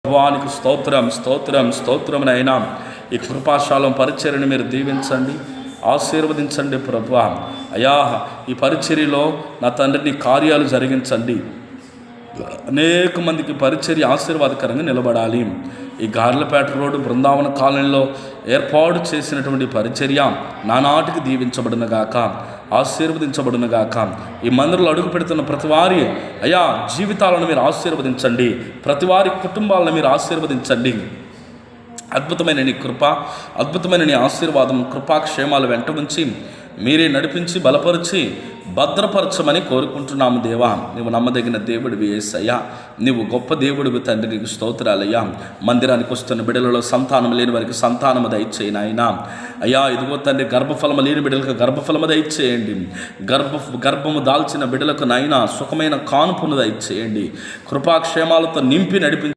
ప్రభువానికి స్తోత్రం స్తోత్రం స్తోత్రమునైనా ఈ కృపాశాలం పరిచర్యను మీరు దీవించండి, ఆశీర్వదించండి ప్రభువా. అయా ఈ పరిచర్యలో నా తండ్రిని కార్యాలు జరిగించండి. అనేక మందికి పరిచర్య ఆశీర్వాదకరంగా నిలబడాలి. ఈ గార్లపేట రోడ్డు బృందావన కాలనీలో ఏర్పాటు చేసినటువంటి పరిచర్య నానాటికి దీవించబడునుగాక, ఆశీర్వదించబడునుగాక. ఈ మందిరంలో అడుగు పెడుతున్న ప్రతి వారి అయా జీవితాలను మీరు ఆశీర్వదించండి, ప్రతి వారి కుటుంబాలను మీరు ఆశీర్వదించండి. అద్భుతమైన నీ కృప, అద్భుతమైన నీ ఆశీర్వాదం, కృపాక్షేమాలు వెంట ఉంచి మీరే నడిపించి బలపరిచి భద్రపరచమని కోరుకుంటున్నాము. దేవా, నువ్వు నమ్మదగిన దేవుడివి యేసయ్యా, నువ్వు గొప్ప దేవుడివి తండ్రి, నీకు స్తోత్రాలయ్యా. మందిరానికి వస్తున్న బిడ్డలలో సంతానం లేని వారికి సంతానము దయచేయి నాయనా. అయ్యా ఇదిగో తండ్రి, గర్భఫలము లేని బిడ్డలకు గర్భఫలము దయచేయండి. గర్భము దాల్చిన బిడ్డలకు నాయనా సుఖమైన కానుపును దయచేయండి. కృపాక్షేమాలతో నింపి నడిపించి